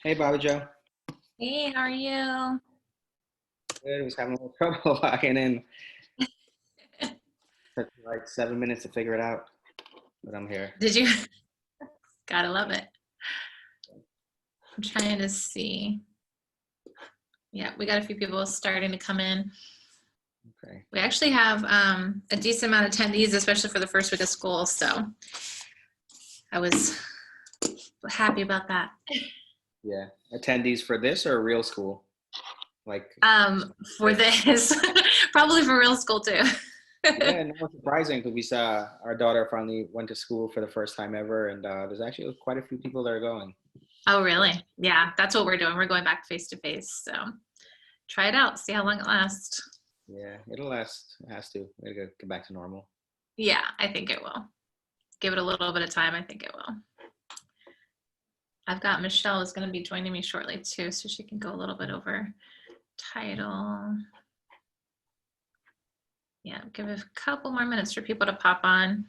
Hey, Bobby Joe. Hey, how are you? Good. Was having a little trouble logging in. Took like 7 minutes to figure it out, but I'm here. Did you? Gotta love it. I'm trying to see. Yeah, we got a few people starting to come in. Okay. We actually have a decent amount of attendees, especially for the first week of school. So I was happy about that. Yeah. Attendees for this or real school? Like, For this, probably for real school too. yeah, no, surprising because we saw our daughter finally went to school for the first time ever, and there's actually quite a few people that are going. Oh, really? Yeah, that's what we're doing. We're going back face to face. So try it out. See how long it lasts. Yeah, it'll last. It has to. It'll get back to normal. Yeah, I think it will. Give it a little bit of time. I think it will. I've got Michelle is going to be joining me shortly too, so she can go a little bit over title. Yeah, give a couple more minutes for people to pop on.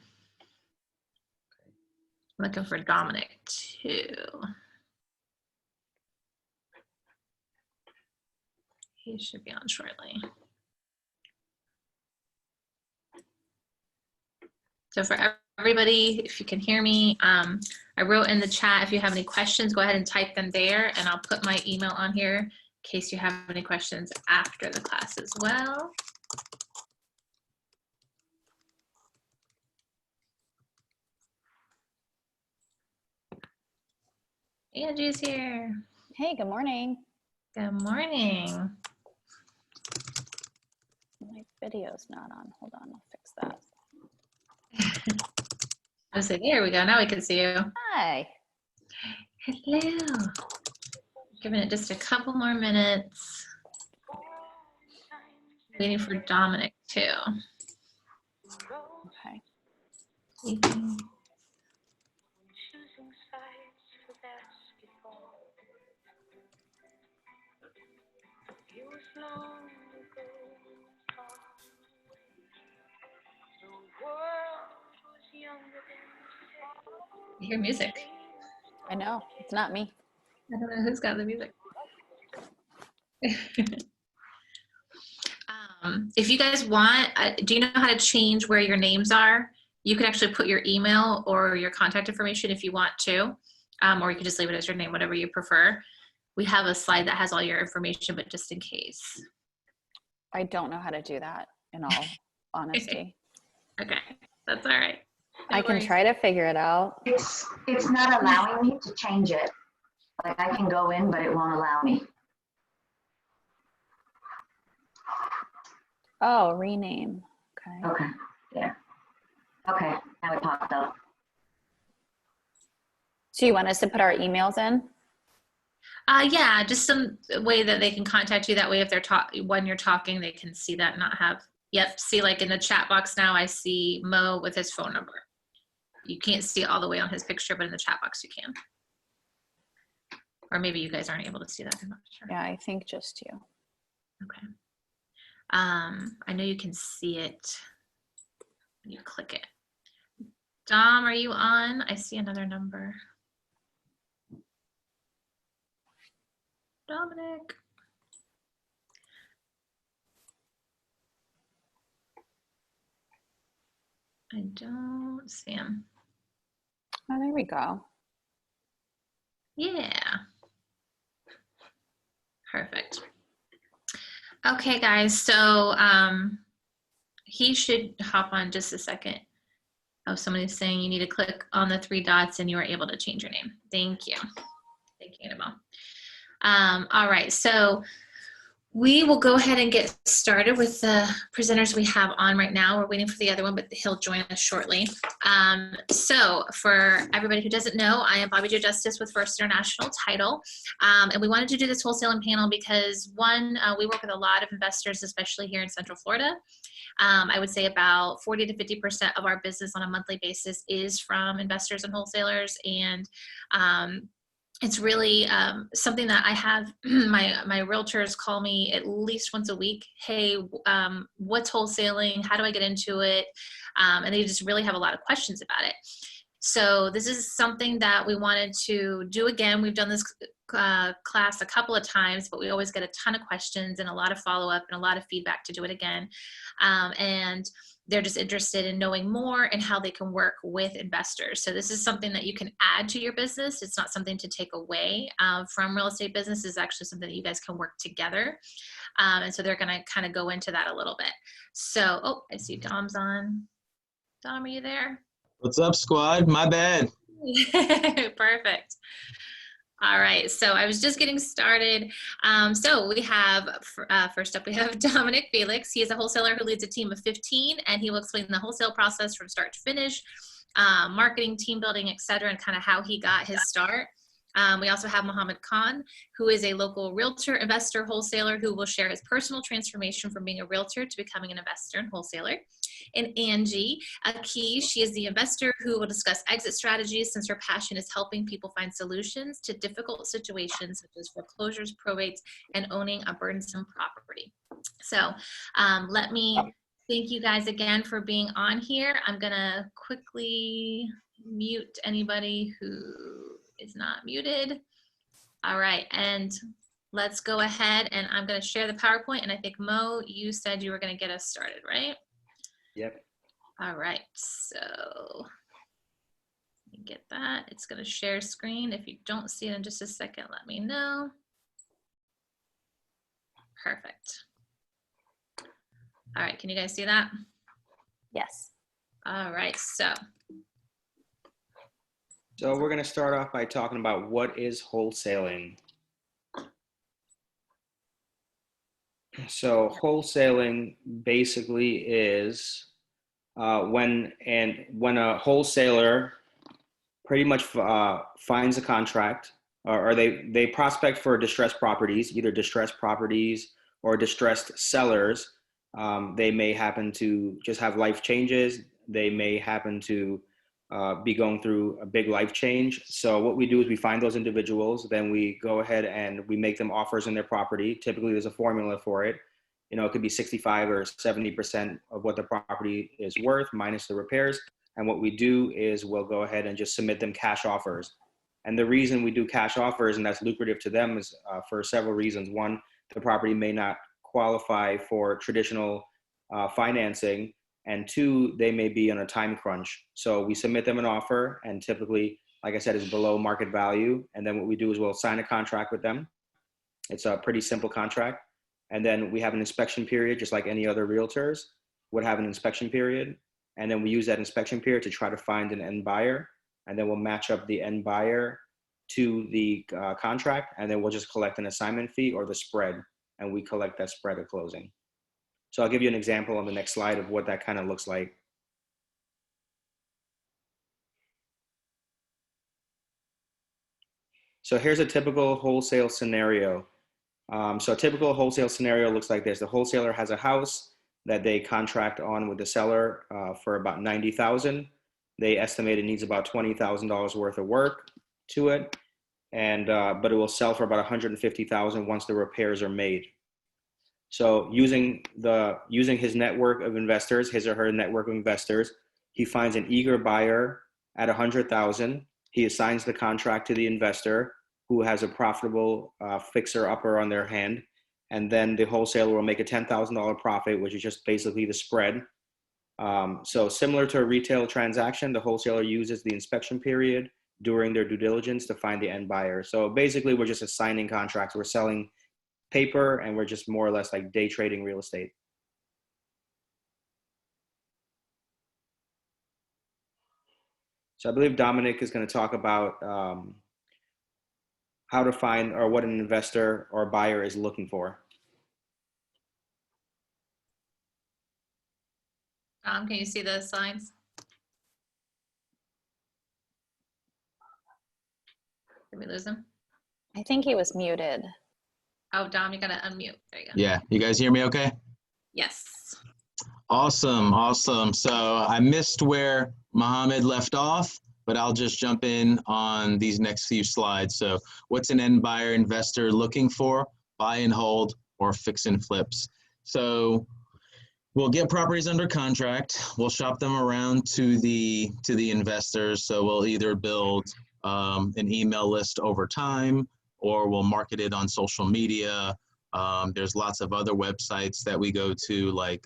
I'm looking for Dominic too. He should be on shortly. So for everybody, if you can hear me, I wrote in the chat, if you have any questions, go ahead and type them there, and I'll put my email on here in case you have any questions after the class as well. Angie's here. Hey, good morning. Good morning. My video's not on. Hold on, I'll fix that. I say, there we go. Now we can see you. Hi. Hello. Giving it just a couple more minutes. Waiting for Dominic too. Okay. You hear music. I know, it's not me. I don't know who's got the music. If you guys want, do you know how to change where your names are? You can actually put your email or your contact information if you want to, or you can just leave it as your name, whatever you prefer. We have a slide that has all your information, but just in case. I don't know how to do that, in all honesty. Okay, that's all right. No I can worries. try to figure it out. It's not allowing me to change it. Like I can go in, but it won't allow me. Oh, rename. Okay. Okay, yeah. Okay, now it popped up. So you want us to put our emails in? Yeah, just some way that they can contact you. That way, if they're when you're talking, they can see that and not have. Yep. See, like in the chat box now, I see Mo with his phone number. You can't see it all the way on his picture, but in the chat box you can. Or maybe you guys aren't able to see that. I'm not sure. Yeah, I think just you. Okay. I know you can see it when you click it. Dom, are you on? I see another number. Dominic. I don't see him. Oh, there we go. Yeah. Perfect. Okay, guys, so he should hop on just a second. Oh, somebody's saying you need to click on the 3 dots and you are able to change your name. Thank you. Thank you, Annabelle. All right, so we will go ahead and get started with the presenters we have on right now. We're waiting for the other one, but he'll join us shortly. So for everybody who doesn't know, I am Bobby Jo Justice with First International Title. And we wanted to do this wholesaling panel because one, we work with a lot of investors, especially here in Central Florida. I would say about 40 to 50% of our business on a monthly basis is from investors and wholesalers. And it's really something that I have my realtors call me at least once a week. Hey, what's wholesaling? How do I get into it? And they just really have a lot of questions about it. So this is something that we wanted to do again. We've done this class a couple of times, but we always get a ton of questions and a lot of follow-up and a lot of feedback to do it again. And they're just interested in knowing more and how they can work with investors. So this is something that you can add to your business. It's not something to take away from real estate business. It's actually something that you guys can work together. And so they're going to kind of go into that a little bit. So, oh, I see Dom's on. Dom, are you there? What's up, squad? My bad. Perfect. All right, so I was just getting started. So we have, first up, we have Dominic Felix. He is a wholesaler who leads a team of 15, and he will explain the wholesale process from start to finish, marketing, team building, et cetera, and kind of how he got his start. We also have Mohammed Khan, who is a local realtor, investor, wholesaler, who will share his personal transformation from being a realtor to becoming an investor and wholesaler. And Angie Aki, she is the investor who will discuss exit strategies, since her passion is helping people find solutions to difficult situations such as foreclosures, probates, and owning a burdensome property. So let me thank you guys again for being on here. I'm gonna quickly mute anybody who is not muted. All right, and let's go ahead, and I'm going to share the PowerPoint, and I think Mo, you said you were going to get us started, right? Yep. All right, so let me get that. It's going to share screen. If you don't see it in just a second, let me know. Perfect. All right, can you guys see that? Yes. All right, so we're going to start off by talking about what is wholesaling. So wholesaling basically is when a wholesaler pretty much finds a contract, or they prospect for distressed properties, either distressed properties or distressed sellers. They may happen to just have life changes. They may happen to be going through a big life change. So what we do is we find those individuals, then we go ahead and we make them offers in their property. Typically there's a formula for it. You know, it could be 65 or 70% of what the property is worth minus the repairs. And what we do is we'll go ahead and just submit them cash offers. And the reason we do cash offers, and that's lucrative to them, is for several reasons. One, the property may not qualify for traditional financing. And two, they may be on a time crunch. So we submit them an offer, and typically, like I said, is below market value. And then what we do is we'll sign a contract with them. It's a pretty simple contract. And then we have an inspection period, just like any other realtors would have an inspection period. And then we use that inspection period to try to find an end buyer. And then we'll match up the end buyer to the contract. And then we'll just collect an assignment fee or the spread. And we collect that spread at closing. So I'll give you an example on the next slide of what that kind of looks like. So here's a typical wholesale scenario. So a typical wholesale scenario looks like this. The wholesaler has a house that they contract on with the seller for about $90,000. They estimate it needs about $20,000 worth of work to it, and but it will sell for about $150,000 once the repairs are made. So using his network of investors, his or her network of investors, he finds an eager buyer at $100,000. He assigns the contract to the investor, who has a profitable fixer-upper on their hand, and then the wholesaler will make a $10,000 profit, which is just basically the spread. So similar to a retail transaction, the wholesaler uses the inspection period during their due diligence to find the end buyer. So basically, we're just assigning contracts. We're selling paper, and we're just more or less like day trading real estate. So I believe Dominic is going to talk about how to find, or what an investor or buyer is looking for. Dom, can you see the slides? Did we lose him? I think he was muted. Oh, Dom, you gotta unmute. There you go. Yeah, you guys hear me okay? Yes. Awesome, awesome. So I missed where Mohammed left off, but I'll just jump in on these next few slides. So what's an end buyer investor looking for? Buy and hold or fix and flips. So We'll get properties under contract. We'll shop them around to the investors. So we'll either build an email list over time, or we'll market it on social media. There's lots of other websites that we go to, like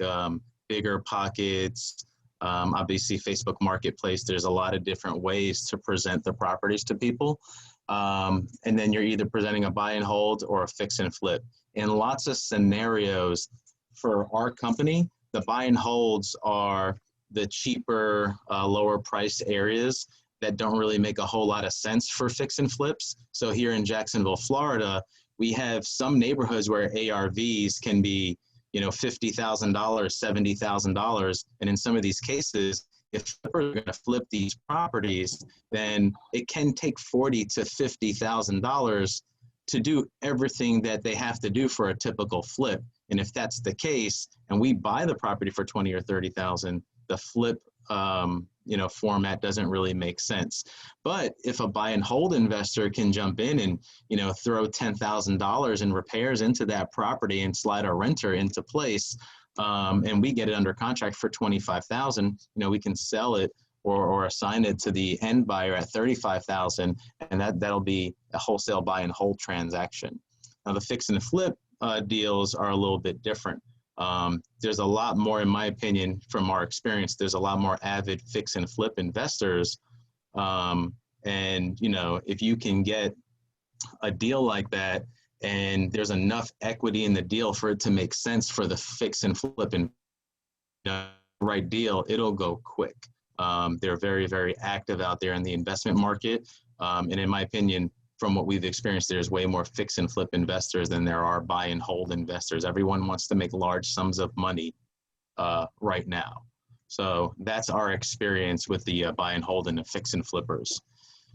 Bigger Pockets, obviously Facebook Marketplace. There's a lot of different ways to present the properties to people. And then you're either presenting a buy and hold or a fix and flip. In lots of scenarios for our company, the buy and holds are the cheaper, lower price areas that don't really make a whole lot of sense for fix and flips. So here in Jacksonville, Florida, we have some neighborhoods where ARVs can be, you know, $50,000, $70,000. And in some of these cases, if flippers are going to flip these properties, then it can take $40,000 to $50,000 to do everything that they have to do for a typical flip. And if that's the case, and we buy the property for $20,000 or $30,000, the flip, you know, format doesn't really make sense. But if a buy and hold investor can jump in and, you know, throw $10,000 in repairs into that property and slide a renter into place, and we get it under contract for $25,000, you know, we can sell it or assign it to the end buyer at $35,000, and that'll be a wholesale buy and hold transaction. Now the fix and flip deals are a little bit different. There's a lot more, in my opinion, from our experience, there's a lot more avid fix and flip investors. And, you know, if you can get a deal like that and there's enough equity in the deal for it to make sense for the fix and flip and right deal, it'll go quick. They're very, very active out there in the investment market. And in my opinion, from what we've experienced, there's way more fix and flip investors than there are buy and hold investors. Everyone wants to make large sums of money right now. So that's our experience with the buy and hold and the fix and flippers.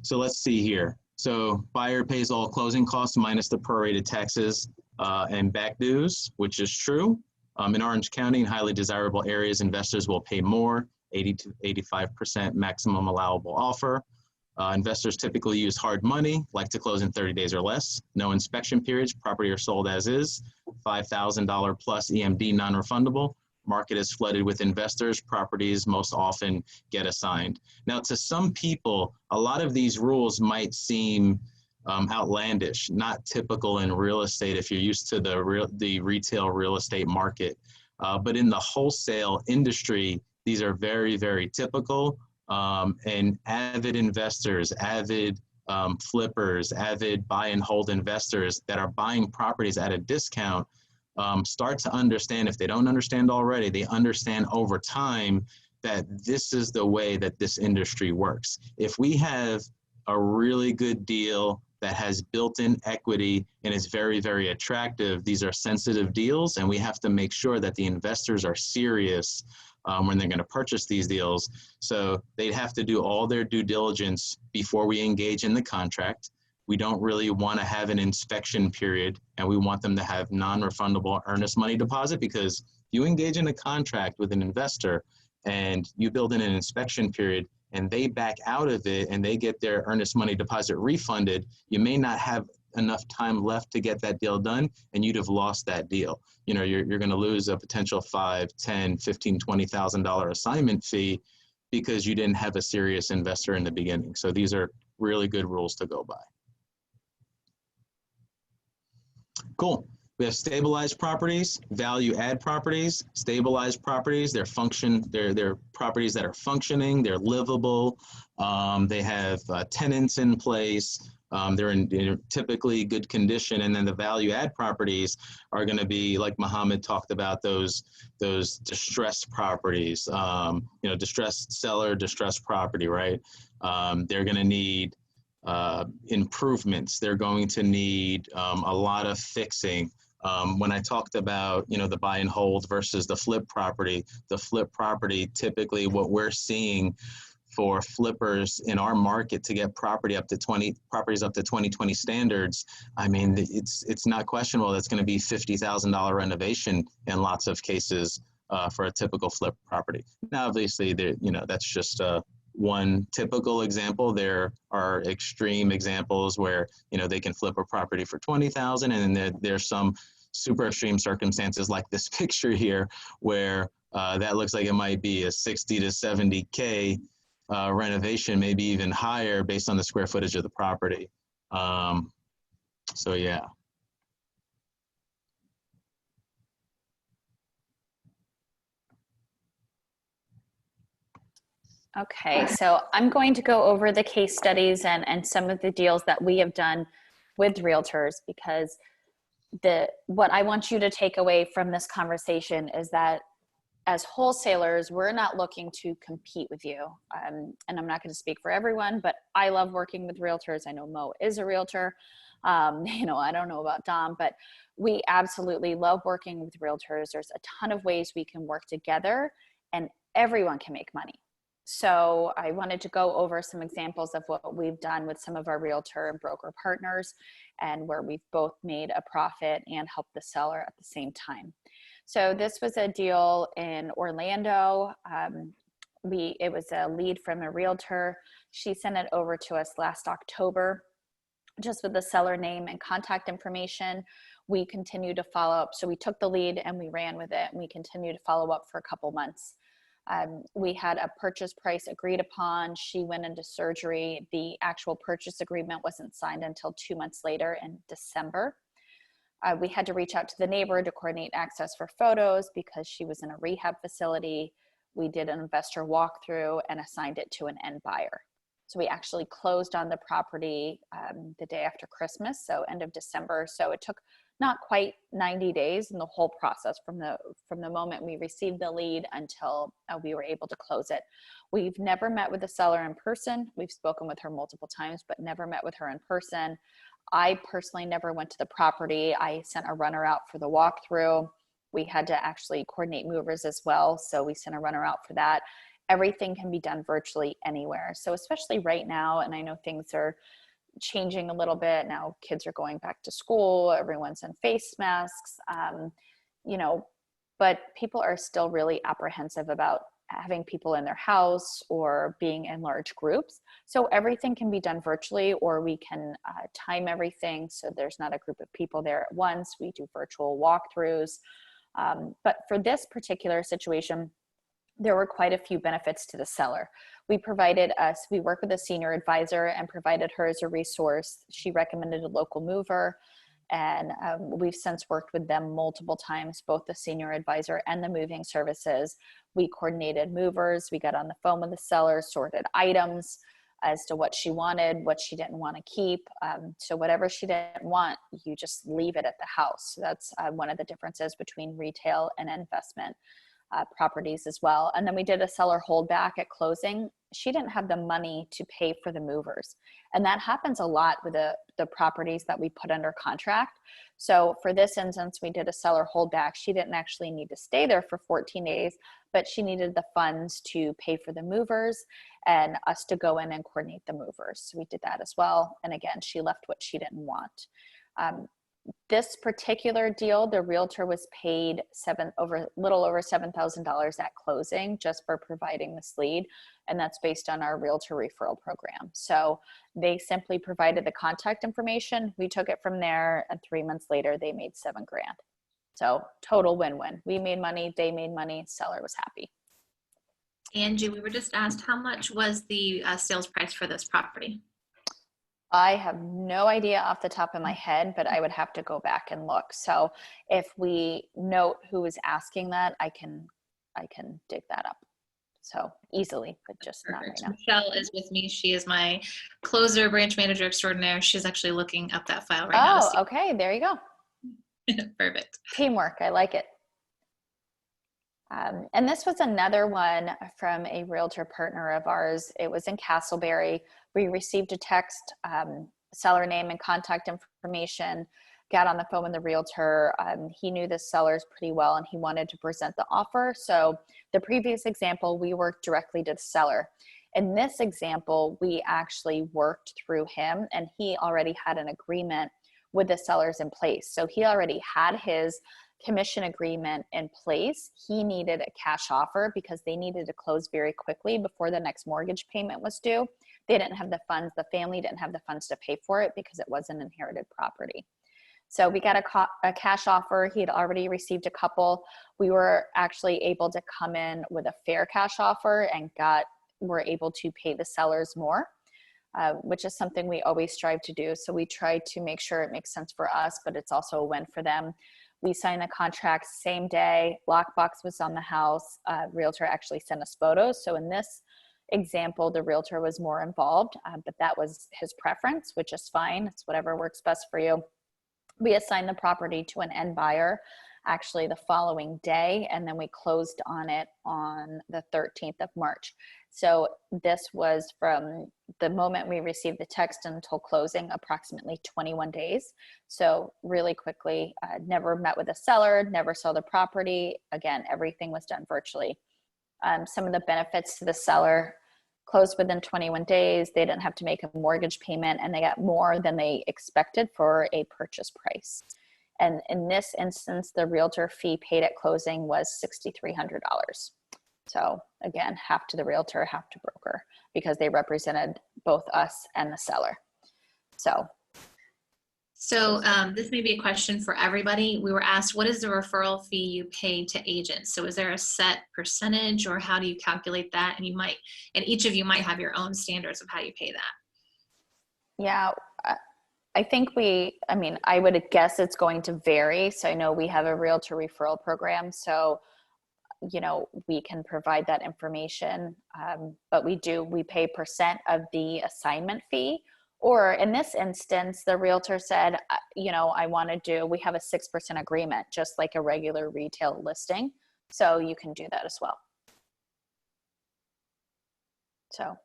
So let's see here. So buyer pays all closing costs minus the prorated taxes and back dues, which is true. In Orange County, in highly desirable areas, investors will pay more, 80 to 85% maximum allowable offer. Investors typically use hard money, like to close in 30 days or less. No inspection periods, property are sold as is. $5,000 plus EMD non-refundable. Market is flooded with investors. Properties most often get assigned. Now, to some people, a lot of these rules might seem outlandish, not typical in real estate if you're used to the retail real estate market. But in the wholesale industry, these are very, very typical. And avid investors, avid flippers, avid buy and hold investors that are buying properties at a discount start to understand, if they don't understand already, they understand over time that this is the way that this industry works. If we have a really good deal that has built-in equity and is very, very attractive, these are sensitive deals, and we have to make sure that the investors are serious when they're going to purchase these deals. So they'd have to do all their due diligence before we engage in the contract. We don't really want to have an inspection period, and we want them to have non-refundable earnest money deposit, because if you engage in a contract with an investor and you build in an inspection period and they back out of it and they get their earnest money deposit refunded, you may not have enough time left to get that deal done, and you'd have lost that deal. You know, you're going to lose a potential $5,000, $10,000, $15,000, $20,000 assignment fee because you didn't have a serious investor in the beginning. So these are really good rules to go by. Cool. We have stabilized properties, value add properties. Stabilized properties, they're properties that are functioning, they're livable, they have tenants in place, they're in typically good condition. And then the value add properties are going to be, like Mohammed talked about, those distressed properties, you know, distressed seller, distressed property, right? They're going to need improvements. They're going to need a lot of fixing. When I talked about, you know, the buy and hold versus the flip property, typically what we're seeing for flippers in our market to get properties up to 2020 standards, I mean, it's not questionable. That's going to be $50,000 renovation in lots of cases for a typical flip property. Now, obviously, you know, that's just one typical example. There are extreme examples where, you know, they can flip a property for $20,000, and then there's some super extreme circumstances like this picture here where that looks like it might be a 60 to 70K renovation, maybe even higher based on the square footage of the property. So yeah. Okay, so I'm going to go over the case studies and some of the deals that we have done with realtors, because what I want you to take away from this conversation is that as wholesalers, we're not looking to compete with you. And I'm not going to speak for everyone, but I love working with realtors. I know Mo is a realtor. You know, I don't know about Dom, but we absolutely love working with realtors. There's a ton of ways we can work together and everyone can make money. So I wanted to go over some examples of what we've done with some of our realtor and broker partners, and where we've both made a profit and helped the seller at the same time. So this was a deal in Orlando. It was a lead from a realtor. She sent it over to us last October, just with the seller name and contact information. We continue to follow up. So we took the lead and we ran with it, and we continued to follow up for a couple months. We had a purchase price agreed upon. She went into surgery. The actual purchase agreement wasn't signed until 2 months later in December. We had to reach out to the neighbor to coordinate access for photos because she was in a rehab facility. We did an investor walkthrough and assigned it to an end buyer. So we actually closed on the property the day after Christmas, so end of December. So it took not quite 90 days in the whole process from the moment we received the lead until we were able to close it. We've never met with the seller in person. We've spoken with her multiple times, but never met with her in person. I personally never went to the property. I sent a runner out for the walkthrough. We had to actually coordinate movers as well, so we sent a runner out for that. Everything can be done virtually anywhere. So especially right now, and I know things are changing a little bit now, kids are going back to school, everyone's in face masks, you know, but people are still really apprehensive about having people in their house or being in large groups. So everything can be done virtually, or we can time everything so there's not a group of people there at once. We do virtual walkthroughs. But for this particular situation, there were quite a few benefits to the seller. We worked with a senior advisor and provided her as a resource. She recommended a local mover, and we've since worked with them multiple times, both the senior advisor and the moving services. We coordinated movers. We got on the phone with the seller, sorted items as to what she wanted, what she didn't want to keep. So whatever she didn't want, you just leave it at the house. So that's one of the differences between retail and investment properties as well. And then we did a seller holdback at closing. She didn't have the money to pay for the movers. And that happens a lot with the properties that we put under contract. So for this instance, we did a seller holdback. She didn't actually need to stay there for 14 days, but she needed the funds to pay for the movers and us to go in and coordinate the movers. So we did that as well. And again, she left what she didn't want. This particular deal, the realtor was paid little over $7,000 at closing just for providing this lead. And that's based on our realtor referral program. So they simply provided the contact information. We took it from there, and 3 months later, they made $7,000. So total win-win. We made money, they made money, seller was happy. Angie, we were just asked, how much was the sales price for this property? I have no idea off the top of my head, but I would have to go back and look. So if we note who is asking that, I can dig that up. So easily, but just Perfect. not right Michelle is with me. She is my closer branch manager extraordinaire. She's actually looking up that file right now. Oh, okay. There you go. Perfect. Teamwork. I like it. And this was another one from a realtor partner of ours. It was in Castleberry. We received a text, seller name and contact information, got on the phone with the realtor. He knew the sellers pretty well and he wanted to present the offer. So the previous example, we worked directly to the seller. In this example, we actually worked through him and he already had an agreement with the sellers in place. So he already had his commission agreement in place. He needed a cash offer because they needed to close very quickly before the next mortgage payment was due. They didn't have the funds, the family didn't have the funds to pay for it because it was an inherited property. So we got a cash offer. He had already received a couple. We were actually able to come in with a fair cash offer and were able to pay the sellers more, which is something we always strive to do. So we try to make sure it makes sense for us, but it's also a win for them. We signed the contract same day. Lockbox was on the house. Realtor actually sent us photos. So in this example, the realtor was more involved, but that was his preference, which is fine. It's whatever works best for you. We assigned the property to an end buyer actually the following day, and then we closed on it on the 13th of March. So this was from the moment we received the text until closing, approximately 21 days. So really quickly, never met with a seller, never saw the property. Again, everything was done virtually. Some of the benefits to the seller: closed within 21 days. They didn't have to make a mortgage payment, and they got more than they expected for a purchase price. And in this instance, the realtor fee paid at closing was $6,300. So again, half to the realtor, half to broker, because they represented both us and the seller. So this may be a question for everybody. We were asked, what is the referral fee you pay to agents? So is there a set percentage, or how do you calculate that? And each of you might have your own standards of how you pay that. Yeah, I think I would guess it's going to vary. So I know we have a realtor referral program, so we can provide that information, but we pay percent of the assignment fee. Or in this instance, the realtor said, we have a 6% agreement, just like a regular retail listing. So you can do that as well. So,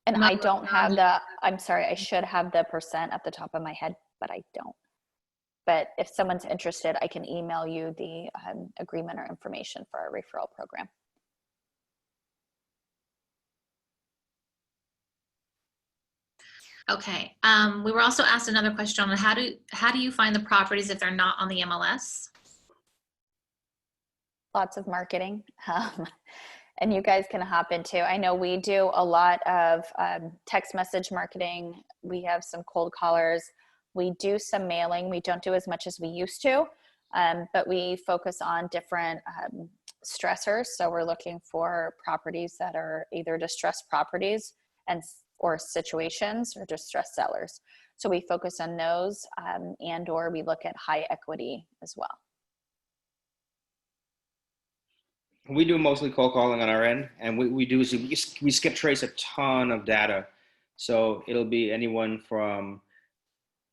and I don't have I should have the percent at the top of my head, but I don't. But if someone's interested, I can email you the agreement or information for our referral program. Okay. We were also asked another question on how do you find the properties if they're not on the MLS? Lots of marketing. And you guys can hop into. I know we do a lot of text message marketing. We have some cold callers. We do some mailing. We don't do as much as we used to, but we focus on different stressors. So we're looking for properties that are either distressed properties or situations, or distressed sellers. So we focus on those, and or we look at high equity as well. We do mostly cold calling on our end, and we skip trace a ton of data. So it'll be anyone from,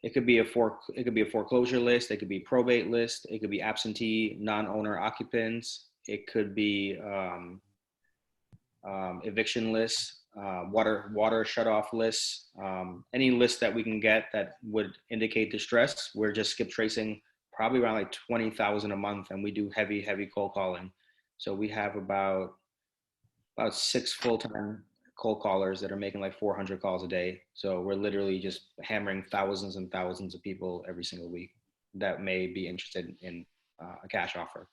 it could be a foreclosure list, it could be probate list, it could be absentee non-owner occupants, it could be eviction lists, water shut-off lists, any list that we can get that would indicate distress. We're just skip tracing probably around like 20,000 a month, and we do heavy cold calling. So we have about 6 full-time cold callers that are making like 400 calls a day. So we're literally just hammering thousands and thousands of people every single week that may be interested in a cash offer.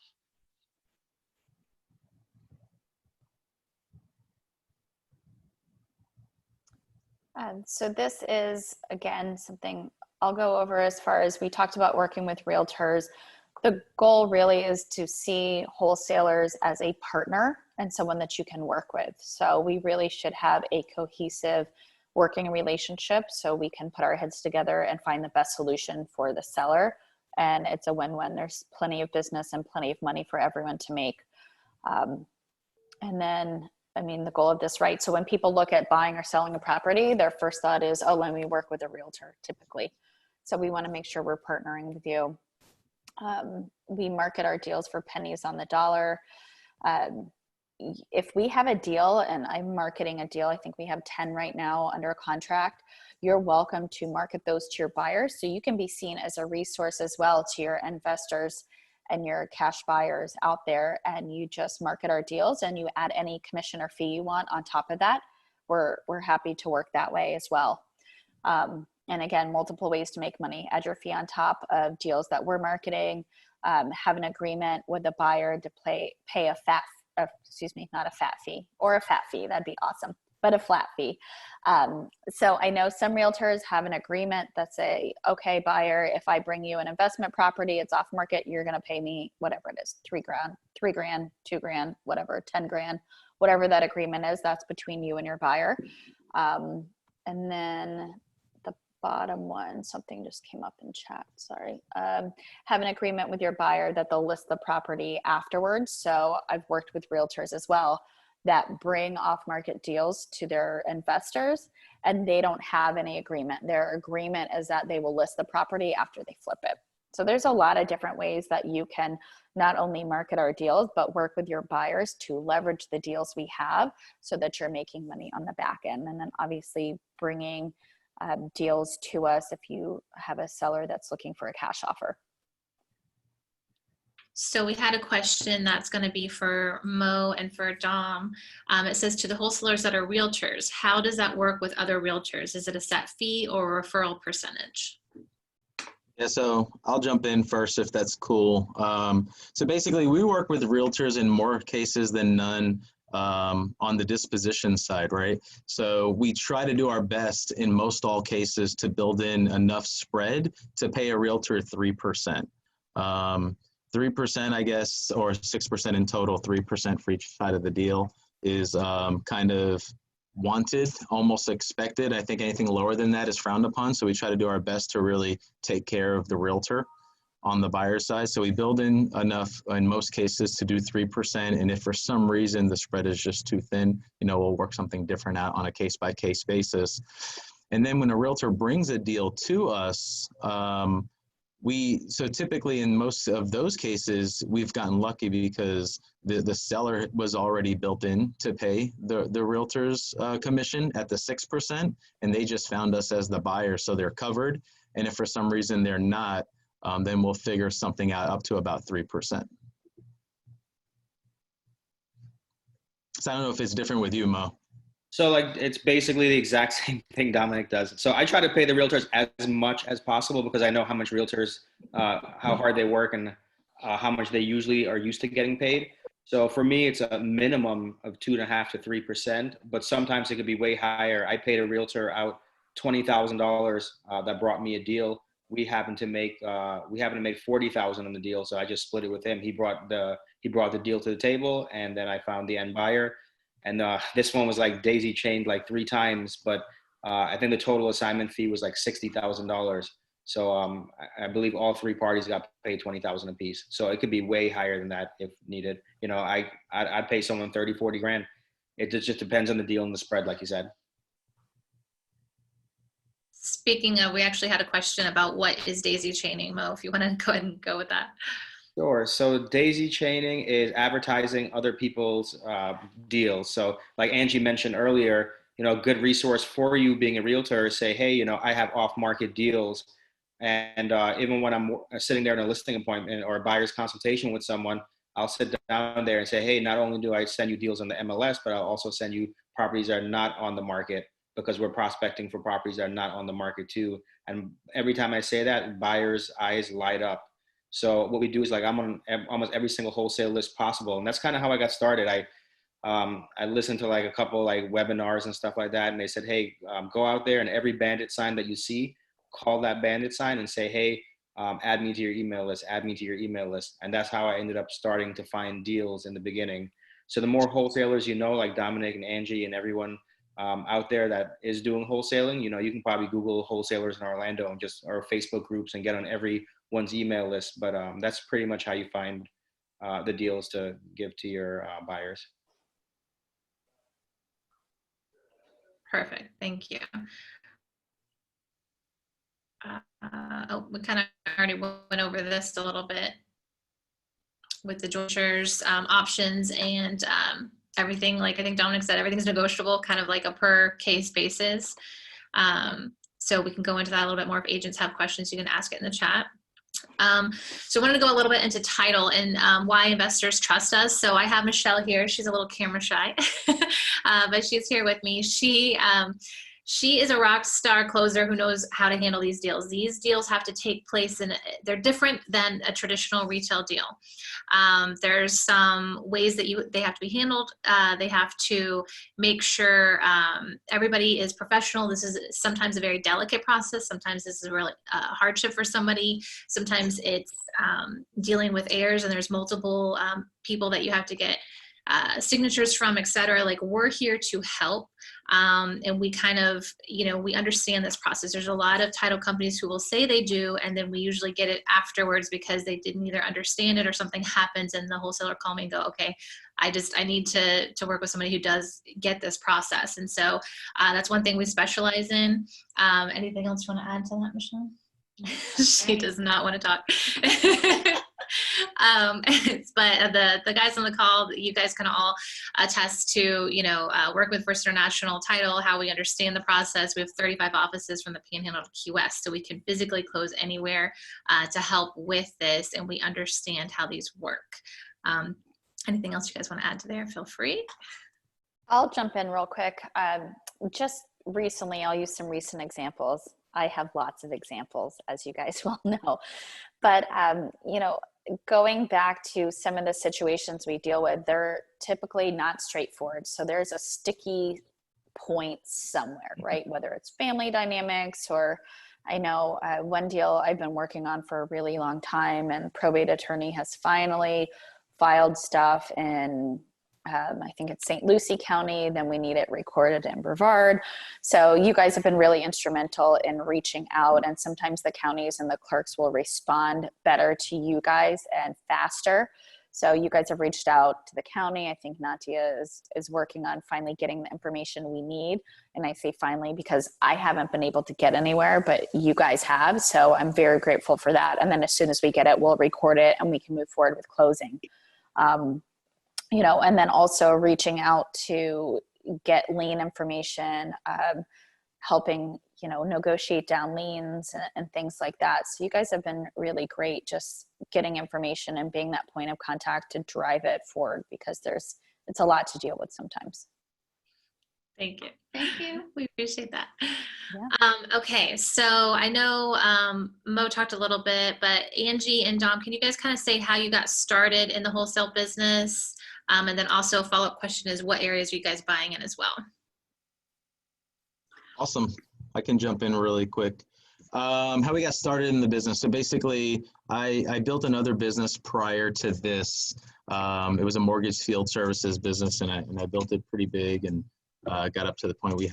So this is, again, something I'll go over as far as we talked about working with realtors. The goal really is to see wholesalers as a partner and someone that you can work with. So we really should have a cohesive working relationship so we can put our heads together and find the best solution for the seller. And it's a win-win. There's plenty of business and plenty of money for everyone to make. And then, the goal of this, right? So when people look at buying or selling a property, their first thought is, oh, let me work with a realtor, typically. So we want to make sure we're partnering with you. We market our deals for pennies on the dollar. If we have a deal, and I'm marketing a deal, I think we have 10 right now under contract, you're welcome to market those to your buyers. So you can be seen as a resource as well to your investors and your cash buyers out there. And you just market our deals and you add any commission or fee you want on top of that. We're happy to work that way as well. And again, multiple ways to make money. Add your fee on top of deals that we're marketing. Have an agreement with the buyer to pay not a fat fee, or a fat fee. That'd be awesome. but a flat fee. So I know some realtors have an agreement that say, okay, buyer, if I bring you an investment property, it's off market, you're going to pay me whatever it is, $3 grand, $2 grand, whatever, 10 grand, whatever that agreement is, that's between you and your buyer. And then the bottom one, something just came up in chat, sorry. Have an agreement with your buyer that they'll list the property afterwards. So I've worked with realtors as well that bring off-market deals to their investors, and they don't have any agreement. Their agreement is that they will list the property after they flip it. So there's a lot of different ways that you can not only market our deals, but work with your buyers to leverage the deals we have so that you're making money on the back end. And then obviously bringing deals to us if you have a seller that's looking for a cash offer. So we had a question that's going to be for Mo and for Dom. It says, to the wholesalers that are realtors, how does that work with other realtors? Is it a set fee or a referral percentage? Yeah, so I'll jump in first if that's cool. So basically, we work with realtors in more cases than none on the disposition side, right? So we try to do our best in most all cases to build in enough spread to pay a realtor 3%. 3%, I guess, or 6% in total, 3% for each side of the deal is kind of wanted, almost expected. I think anything lower than that is frowned upon. So we try to do our best to really take care of the realtor on the buyer side. So we build in enough in most cases to do 3%. And if for some reason the spread is just too thin, we'll work something different out on a case-by-case basis. And then when a realtor brings a deal to us, so typically in most of those cases, we've gotten lucky because the seller was already built in to pay the realtor's commission at the 6%, and they just found us as the buyer, so they're covered. And if for some reason they're not, then we'll figure something out up to about 3%. So I don't know if it's different with you, Mo. So like, it's basically the exact same thing Dominic does. So I try to pay the realtors as much as possible because I know how much realtors, how hard they work and how much they usually are used to getting paid. So for me, it's a minimum of 2.5% to 3%, but sometimes it could be way higher. I paid a realtor out $20,000 that brought me a deal. We happened to make $40,000 on the deal, so I just split it with him. He brought the deal to the table, and then I found the end buyer. And this one was like daisy chained like 3 times, but I think the total assignment fee was like $60,000. So I believe all 3 parties got paid $20,000 a piece. So it could be way higher than that if needed. I'd pay someone 30, 40 grand. It just depends on the deal and the spread, like you said. Speaking of, we actually had a question about what is daisy chaining, Mo, if you want to go ahead and go with that. Sure. So daisy chaining is advertising other people's deals. So like Angie mentioned earlier, a good resource for you being a realtor is say, hey, I have off-market deals. And even when I'm sitting there in a listing appointment or a buyer's consultation with someone, I'll sit down there and say, hey, not only do I send you deals on the MLS, but I'll also send you properties that are not on the market because we're prospecting for properties that are not on the market too. And every time I say that, buyers' eyes light up. So what we do is like I'm on almost every single wholesale list possible, and that's kind of how I got started. I listened to like a couple like webinars and stuff like that, and they said, hey, go out there and every bandit sign that you see, call that bandit sign and say, hey, add me to your email list, add me to your email list. And that's how I ended up starting to find deals in the beginning. So the more wholesalers like Dominic and Angie and everyone out there that is doing wholesaling, you can probably Google wholesalers in Orlando and or Facebook groups and get on everyone's email list. But that's pretty much how you find the deals to give to your buyers. Perfect. Thank you. We kind of already went over this a little bit with the jointures options and everything. Like I think Dominic said, everything's negotiable, kind of like a per case basis. So we can go into that a little bit more. If agents have questions, you can ask it in the chat. So I wanted to go a little bit into title and why investors trust us. So I have Michelle here. She's a little camera shy, but she's here with me. she is a rock star closer who knows how to handle these deals. These deals have to take place they're different than a traditional retail deal. There's some ways that they have to be handled. They have to make sure everybody is professional. This is sometimes a very delicate process. Sometimes this is a real hardship for somebody. Sometimes it's dealing with heirs and there's multiple people that you have to get signatures from, et cetera. Like, we're here to help. And we kind of, we understand this process. There's a lot of title companies who will say they do, and then we usually get it afterwards because they didn't either understand it or something happens and the wholesaler call me and go, okay, I need to work with somebody who does get this process. And so that's one thing we specialize in. Anything else you want to add to that, Michelle? She does not want to talk. But the guys on the call, you guys can all attest to, work with First International Title, how we understand the process. We have 35 offices from the Panhandle to Key West, so we can physically close anywhere to help with this, and we understand how these work. Anything else you guys want to add to there? Feel free. I'll jump in real quick. Just recently, I'll use some recent examples. I have lots of examples, as you guys well know. But, going back to some of the situations we deal with, they're typically not straightforward. So there's a sticky point somewhere, right? Whether it's family dynamics, or I know one deal I've been working on for a really long time, and probate attorney has finally filed stuff in I think it's St. Lucie County, then we need it recorded in Brevard. So you guys have been really instrumental in reaching out, and sometimes the counties and the clerks will respond better to you guys and faster. So you guys have reached out to the county. I think Natia is working on finally getting the information we need. And I say finally because I haven't been able to get anywhere, but you guys have. So I'm very grateful for that. And then as soon as we get it, we'll record it and we can move forward with closing. And then also reaching out to get lien information, helping, negotiate down liens and things like that. So you guys have been really great just getting information and being that point of contact to drive it forward, because it's a lot to deal with sometimes. Thank you. Thank you. We appreciate that. Yeah. Okay, so I know Mo talked a little bit, but Angie and Dom, can you guys kind of say how you got started in the wholesale business? And then also a follow-up question is, what areas are you guys buying in as well? Awesome. I can jump in really quick. How we got started in the business. So basically, I built another business prior to this. It was a mortgage field services business, and I built it pretty big, and got up to the point we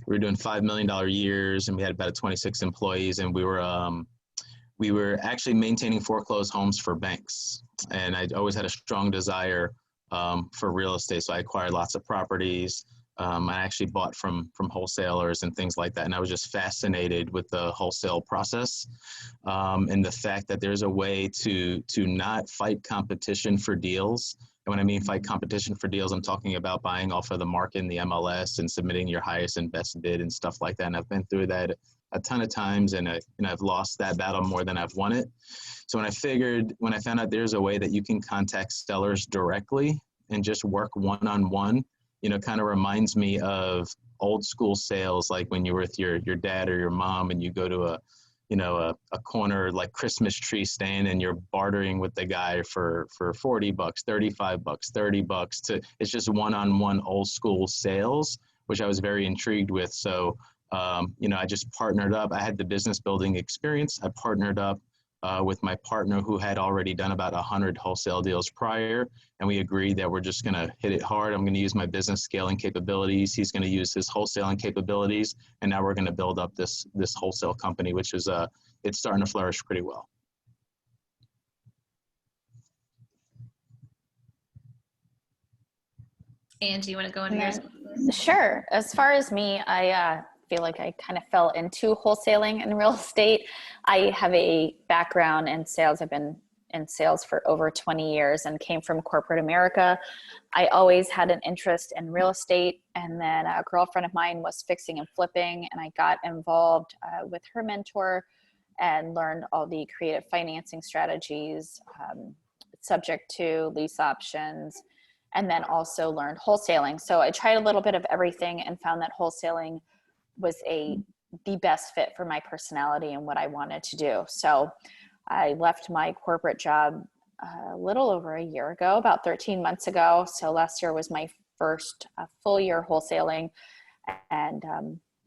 were doing $5 million years, and we had about 26 employees, and we were actually maintaining foreclosed homes for banks. And I always had a strong desire for real estate, so I acquired lots of properties. I actually bought from wholesalers and things like that, and I was just fascinated with the wholesale process, and the fact that there's a way to not fight competition for deals. And when I mean fight competition for deals, I'm talking about buying off of the market in the MLS and submitting your highest and best bid and stuff like that. And I've been through that a ton of times, and I've lost that battle more than I've won it. So when I found out there's a way that you can contact sellers directly and just work one-on-one, kind of reminds me of old school sales, like when you're with your dad or your mom and you go to a corner like Christmas tree stand and you're bartering with the guy for $40, $35, $30 it's just one-on-one old school sales, which I was very intrigued with. So, I just partnered up. I had the business building experience. I partnered up with my partner who had already done about 100 wholesale deals prior. And we agreed that we're just going to hit it hard. I'm going to use my business scaling capabilities. He's going to use his wholesaling capabilities. And now we're going to build up this wholesale company, which is, it's starting to flourish pretty well. Angie, you want to go into yours? Sure. As far as me, I feel like I kind of fell into wholesaling and real estate. I have a background in sales. I've been in sales for over 20 years and came from corporate America. I always had an interest in real estate, and then a girlfriend of mine was fixing and flipping, and I got involved with her mentor and learned all the creative financing strategies, subject to lease options, and then also learned wholesaling. So I tried a little bit of everything and found that wholesaling was the best fit for my personality and what I wanted to do. So I left my corporate job a little over a year ago, about 13 months ago. So last year was my first full year wholesaling, and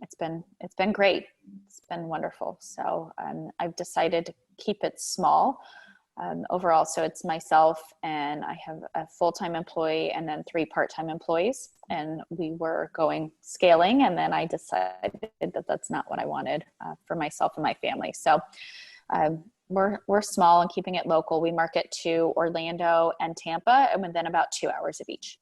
it's been great. It's been wonderful. So I've decided to keep it small overall. So it's myself, and I have a full-time employee and then 3 part-time employees, and we were scaling. And then I decided that that's not what I wanted for myself and my family. So we're small and keeping it local. We market to Orlando and Tampa, and within about 2 hours of each.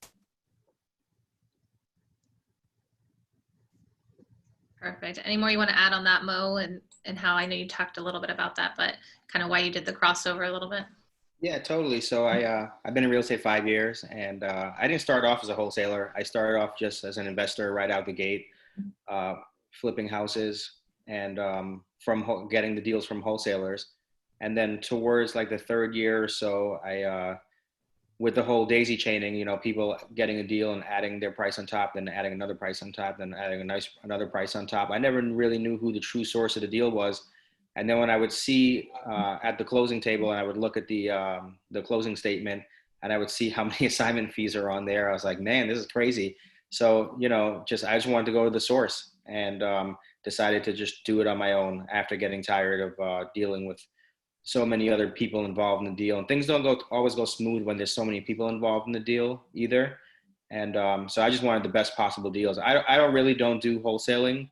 Perfect. Any more you want to add on that, Mo, and how, I know you talked a little bit about that, but kind of why you did the crossover a little bit? Yeah, totally. So I've been in real estate 5 years, and I didn't start off as a wholesaler. I started off just as an investor right out the gate, flipping houses and from getting the deals from wholesalers. And then towards like the 3rd year or so, I with the whole daisy chaining, you know, people getting a deal and adding their price on top, then adding another price on top, then adding another price on top. I never really knew who the true source of the deal was. And then when I would see at the closing table, and I would look at the closing statement, and I would see how many assignment fees are on there, I was like, man, this is crazy. So, you know, I just wanted to go to the source, and decided to just do it on my own after getting tired of dealing with so many other people involved in the deal. And things don't always go smooth when there's so many people involved in the deal either. And so I just wanted the best possible deals. I don't do wholesaling.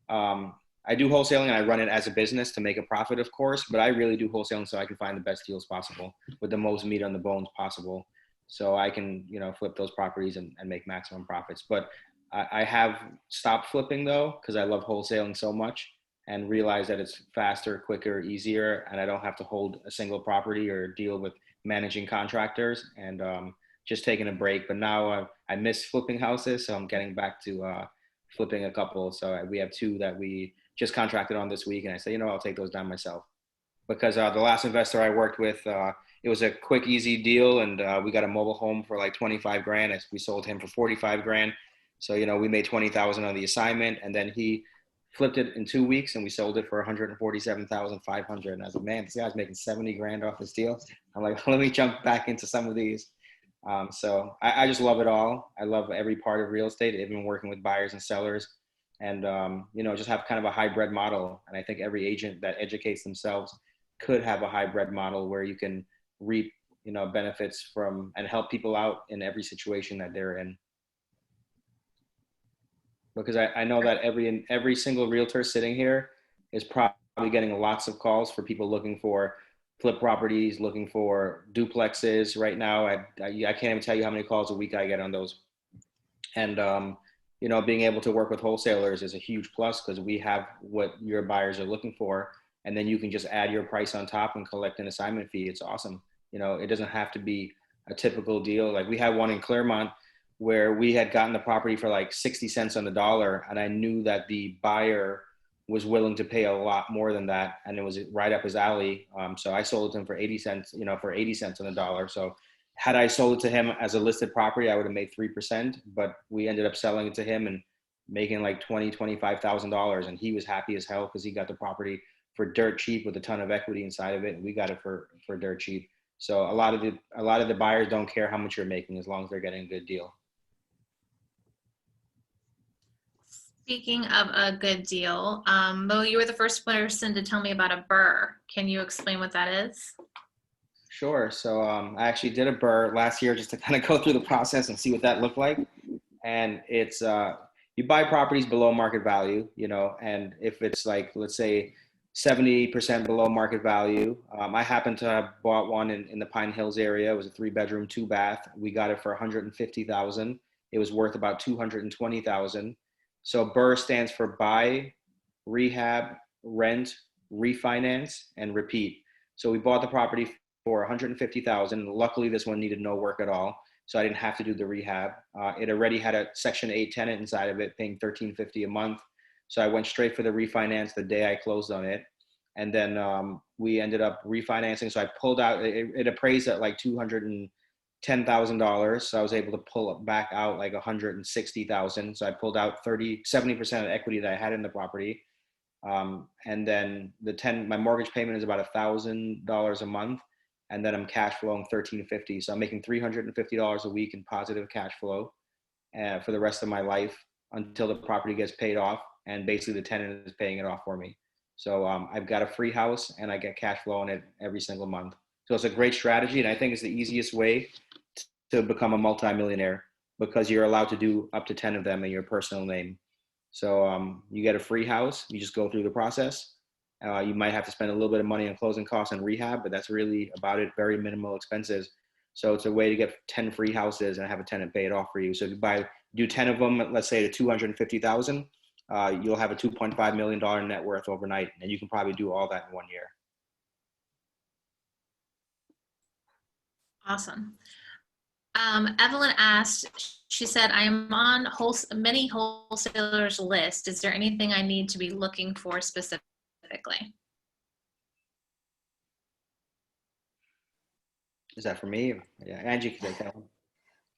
I do wholesaling and I run it as a business to make a profit, of course, but I really do wholesaling so I can find the best deals possible with the most meat on the bones possible. So I can, you know, flip those properties and make maximum profits. But I have stopped flipping though, because I love wholesaling so much, and realize that it's faster, quicker, easier, and I don't have to hold a single property or deal with managing contractors, and just taking a break. But now I miss flipping houses, so I'm getting back to flipping a couple. So we have 2 that we just contracted on this week, and I said, you know, I'll take those down myself. Because the last investor I worked with, it was a quick, easy deal, and we got a mobile home for like 25 grand. We sold him for 45 grand. So, you know, we made 20,000 on the assignment, and then he flipped it in 2 weeks, and we sold it for 147,500. And I was like, man, this guy's making 70 grand off this deal. I'm like, let me jump back into some of these. So I just love it all. I love every part of real estate, even working with buyers and sellers, and you know, just have kind of a hybrid model. And I think every agent that educates themselves could have a hybrid model where you can reap, you know, benefits from and help people out in every situation that they're in. Because I know that every single realtor sitting here is probably getting lots of calls for people looking for flip properties, looking for duplexes. Right now, I can't even tell you how many calls a week I get on those. And you know, being able to work with wholesalers is a huge plus, because we have what your buyers are looking for, and then you can just add your price on top and collect an assignment fee. It's awesome. You know, it doesn't have to be a typical deal. Like we had one in Claremont where we had gotten the property for like 60 cents on the dollar, and I knew that the buyer was willing to pay a lot more than that, and it was right up his alley. So I sold it to him for 80 cents, you know, for 80 cents on the dollar. So had I sold it to him as a listed property, I would have made 3%, but we ended up selling it to him and making like $25,000, and he was happy as hell because he got the property for dirt cheap with a ton of equity inside of it, and we got it for dirt cheap. So a lot of the buyers don't care how much you're making as long as they're getting a good deal. Speaking of a good deal, Mo, you were the first person to tell me about a BRRRR. Can you explain what that is? Sure. So I actually did a BRRRR last year just to kind of go through the process and see what that looked like. And it's you buy properties below market value, you know, and if it's like, let's say 70% below market value. I happened to have bought one in the Pine Hills area. It was a 3-bedroom, 2-bath. We got it for $150,000. It was worth about $220,000. So BRRRR stands for buy, rehab, rent, refinance, and repeat. So we bought the property for $150,000. Luckily, this one needed no work at all, so I didn't have to do the rehab. It already had a Section 8 tenant inside of it, paying $1,350 a month. So I went straight for the refinance the day I closed on it, and then we ended up refinancing. So I pulled out. It appraised at like $210,000 $10,000. So I was able to pull back out like 160,000. So I pulled out 70% of the equity that I had in the property. And then my mortgage payment is about $1,000 a month. And then I'm cash flowing $1,350. So I'm making $350 a week in positive cash flow for the rest of my life until the property gets paid off. And basically the tenant is paying it off for me. So I've got a free house and I get cash flow on it every single month. So it's a great strategy. And I think it's the easiest way to become a multimillionaire because you're allowed to do up to 10 of them in your personal name. So you get a free house, you just go through the process. You might have to spend a little bit of money on closing costs and rehab, but that's really about it, very minimal expenses. So it's a way to get 10 free houses and have a tenant pay it off for you. So if you do 10 of them, let's say to 250,000, you'll have a $2.5 million net worth overnight, and you can probably do all that in 1 year. Awesome. Evelyn asked, she said, I am on many wholesalers list. Is there anything I need to be looking for specifically? Is that for me? Yeah, Angie can take that one.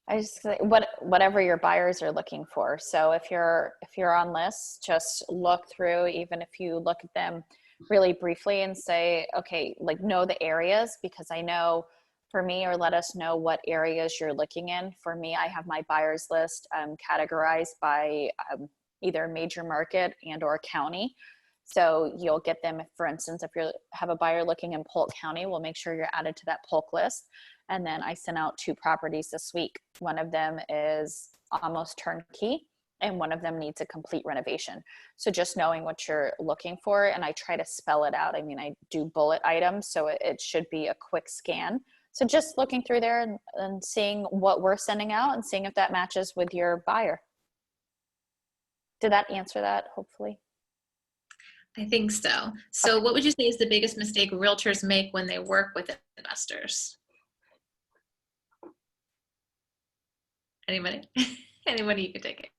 I just say whatever your buyers are looking for. So if you're on lists, just look through, even if you look at them really briefly and say, okay, like know the areas, because I know for me, or let us know what areas you're looking in. For me, I have my buyers list categorized by either major market and or county. So you'll get them, for instance, if you have a buyer looking in Polk County, we'll make sure you're added to that Polk list. And then I sent out 2 properties this week. One of them is almost turnkey and one of them needs a complete renovation. So just knowing what you're looking for, and I try to spell it out. I mean, I do bullet items, so it should be a quick scan. So just looking through there and seeing what we're sending out and seeing if that matches with your buyer. Did that answer that, hopefully? I think so. So what would you say is the biggest mistake realtors make when they work with investors? Anybody? Anybody, you can take it.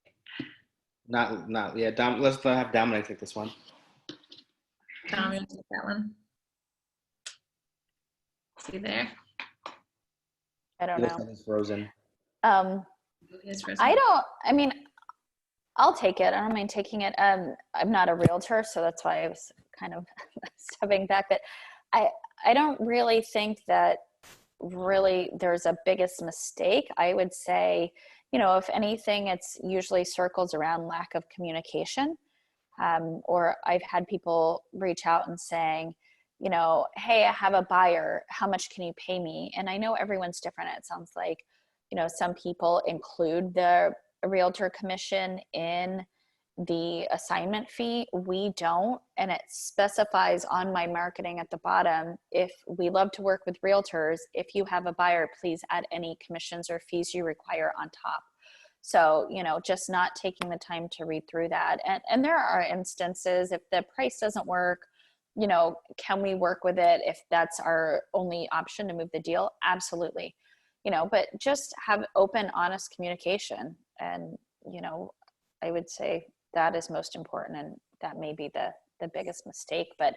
Yeah, let's have Dominic take this one. Dom, you want to take that one? See there? I don't know. It's frozen. I mean, I'll take it. I don't mind taking it. I'm not a realtor, so that's why I was kind of stepping back. But I don't really think that really there's a biggest mistake. I would say, you know, if anything, it's usually circles around lack of communication. Or I've had people reach out and saying, you know, hey, I have a buyer. How much can you pay me? And I know everyone's different. It sounds like, you know, some people include the realtor commission in the assignment fee. We don't, and it specifies on my marketing at the bottom, if we love to work with realtors, if you have a buyer, please add any commissions or fees you require on top. So, you know, just not taking the time to read through that. And there are instances, if the price doesn't work, you know, can we work with it if that's our only option to move the deal? Absolutely. You know, but just have open, honest communication. And, you know, I would say that is most important, and that may be the biggest mistake. But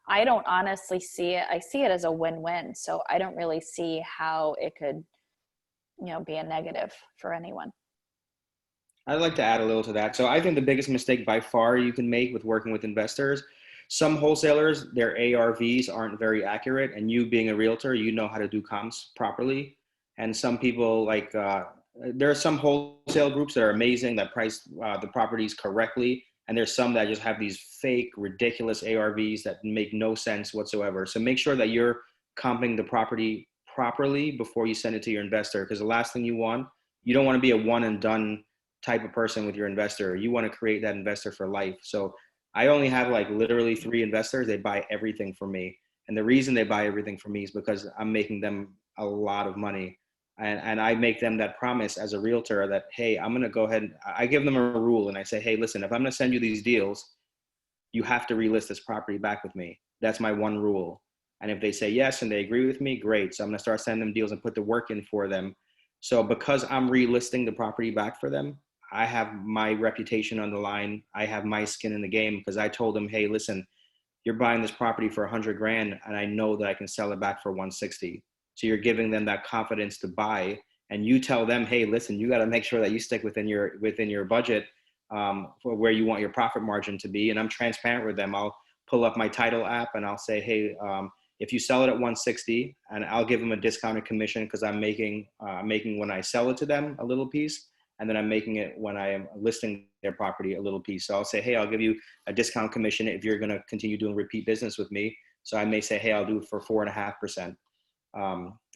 I don't honestly see it. I see it as a win-win. So I don't really see how it could, you know, be a negative for anyone. I'd like to add a little to that. So I think the biggest mistake by far you can make with working with investors, some wholesalers, their ARVs aren't very accurate, and you being a realtor, you know how to do comps properly. And some people like, there are some wholesale groups that are amazing that price the properties correctly. And there's some that just have these fake, ridiculous ARVs that make no sense whatsoever. So make sure that you're comping the property properly before you send it to your investor. Because the last thing you don't want to be a one and done type of person with your investor. You want to create that investor for life. So I only have like literally 3 investors. They buy everything from me. And the reason they buy everything from me is because I'm making them a lot of money. And I make them that promise as a realtor that, hey, I'm going to go ahead and I give them a rule. And I say, hey, listen, if I'm going to send you these deals, you have to relist this property back with me. That's my one rule. And if they say yes and they agree with me, great. So I'm going to start sending them deals and put the work in for them. So because I'm relisting the property back for them, I have my reputation on the line. I have my skin in the game because I told them, hey, listen, you're buying this property for $100,000 and I know that I can sell it back for $160,000. So you're giving them that confidence to buy, and you tell them, hey, listen, you got to make sure that you stick within your budget for where you want your profit margin to be. And I'm transparent with them. I'll pull up my title app and I'll say, hey, if you sell it at 160, and I'll give them a discounted commission because I'm making when I sell it to them a little piece, and then I'm making it when I am listing their property a little piece. So I'll say, hey, I'll give you a discount commission if you're going to continue doing repeat business with me. So I may say, hey, I'll do it for 4.5%.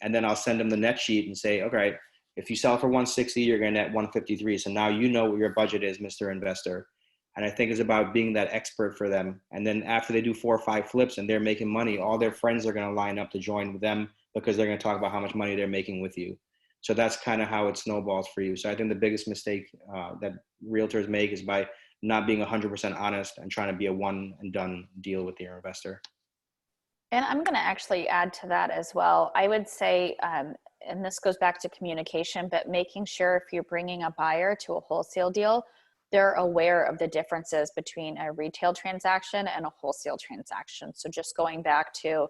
And then I'll send them the net sheet and say, okay, if you sell for 160, you're going to net 153. So now you know what your budget is, Mr. Investor. And I think it's about being that expert for them. And then after they do 4 or 5 flips and they're making money, all their friends are going to line up to join with them because they're going to talk about how much money they're making with you. So that's kind of how it snowballs for you. So I think the biggest mistake that realtors make is by not being 100% honest and trying to be a one and done deal with your investor. And I'm going to actually add to that as well. I would say, and this goes back to communication, but making sure if you're bringing a buyer to a wholesale deal, they're aware of the differences between a retail transaction and a wholesale transaction. So just going back to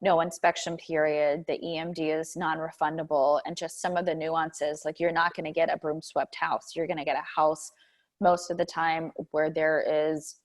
no inspection period, the EMD is non-refundable, and just some of the nuances, like you're not going to get a broom swept house. You're going to get a house most of the time where there is,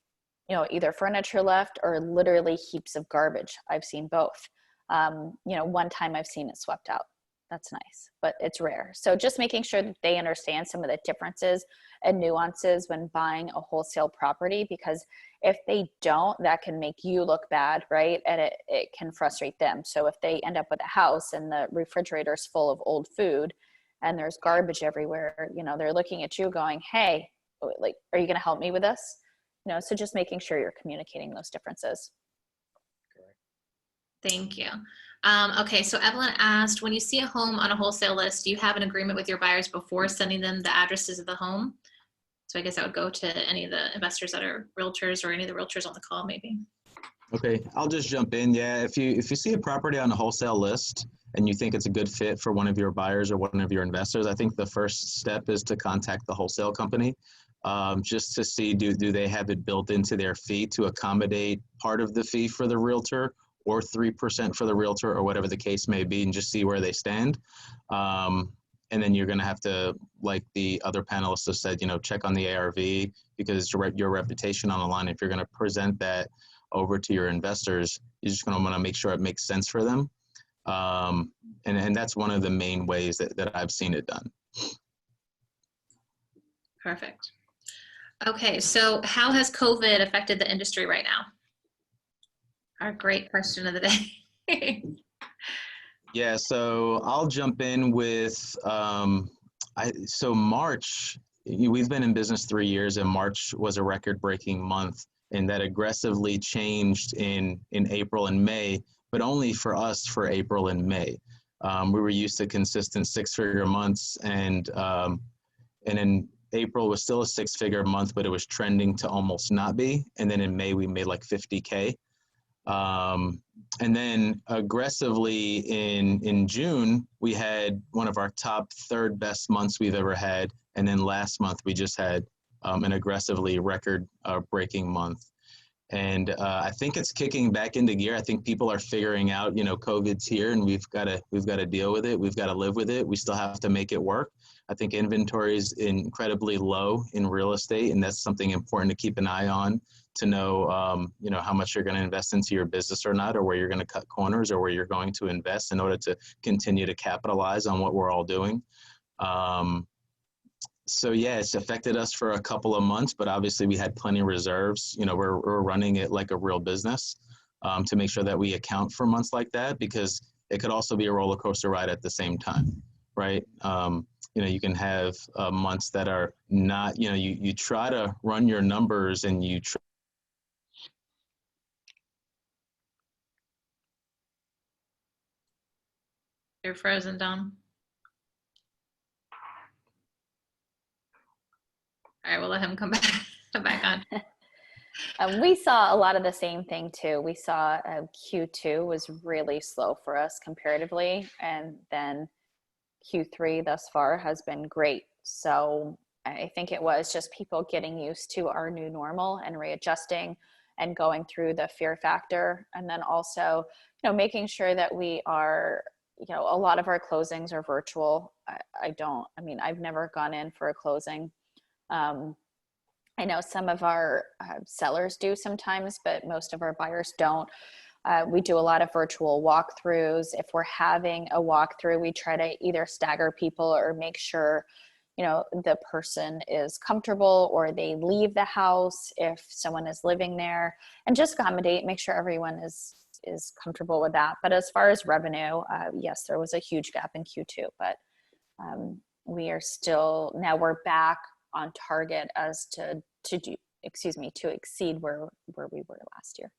you know, either furniture left or literally heaps of garbage. I've seen both. You know, one time I've seen it swept out. That's nice, but it's rare. So just making sure that they understand some of the differences and nuances when buying a wholesale property, because if they don't, that can make you look bad, right? And it can frustrate them. So if they end up with a house and the refrigerator is full of old food and there's garbage everywhere, you know, they're looking at you going, hey, like, are you going to help me with this? You know, so just making sure you're communicating those differences. Thank you. Okay, so Evelyn asked, when you see a home on a wholesale list, do you have an agreement with your buyers before sending them the addresses of the home? So I guess I would go to any of the investors that are realtors or any of the realtors on the call maybe. Okay, I'll just jump in. Yeah, if you see a property on a wholesale list and you think it's a good fit for one of your buyers or one of your investors, I think the first step is to contact the wholesale company just to see do they have it built into their fee to accommodate part of the fee for the realtor, or 3% for the realtor, or whatever the case may be, and just see where they stand. And then you're going to have to, like the other panelists have said, you know, check on the ARV, because your reputation on the line. If you're going to present that over to your investors, you're just going to want to make sure it makes sense for them. And that's one of the main ways that I've seen it done. Perfect. Okay, so how has COVID affected the industry right now? Our great question of the day. Yeah, so I'll jump in with, so March, we've been in business 3 years, and March was a record-breaking month, and that aggressively changed in April and May, but only for us for April and May. We were used to consistent 6-figure months, and in April was still a 6-figure month, but it was trending to almost not be. And then in May, we made like 50K. And then aggressively in June, we had one of our top 3rd best months we've ever had. And then last month, we just had an aggressively record breaking month. And I think it's kicking back into gear. I think people are figuring out, you know, COVID's here and we've got to deal with it. We've got to live with it. We still have to make it work. I think inventory is incredibly low in real estate, and that's something important to keep an eye on, to know, you know, how much you're going to invest into your business or not, or where you're going to cut corners, or where you're going to invest in order to continue to capitalize on what we're all doing. So yeah, it's affected us for a couple of months, but obviously we had plenty of reserves. You know, we're running it like a real business to make sure that we account for months like that, because it could also be a roller coaster ride at the same time, right? You know, you can have months that are not, you know, you try to run your numbers and you try. You're frozen, Dom. All right, we'll let him come back on. We saw a lot of the same thing too. We saw Q2 was really slow for us comparatively, and then Q3 thus far has been great. So I think it was just people getting used to our new normal and readjusting and going through the fear factor, and then also, you know, making sure that we are, you know, a lot of our closings are virtual. I've never gone in for a closing. I know some of our sellers do sometimes, but most of our buyers don't. We do a lot of virtual walkthroughs. If we're having a walkthrough, we try to either stagger people or make sure, you know, the person is comfortable, or they leave the house if someone is living there, and just accommodate, make sure everyone is comfortable with that. But as far as revenue, yes, there was a huge gap in Q2, but we are still, now we're back on target as to exceed where we were last year.